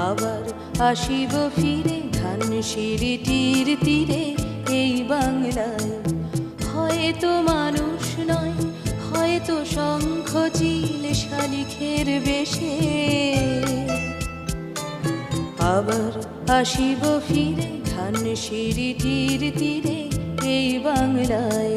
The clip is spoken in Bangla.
আবার আসিব ফিরে ধানসিঁড়িটির তীরে এই বাংলায়। হয়তো মানুষ নয়, হয়তো শঙ্খ চিল শালিখের বেশে, আবার আসিব ফিরে ধানসিঁড়িটির তীরে এই বাংলায়।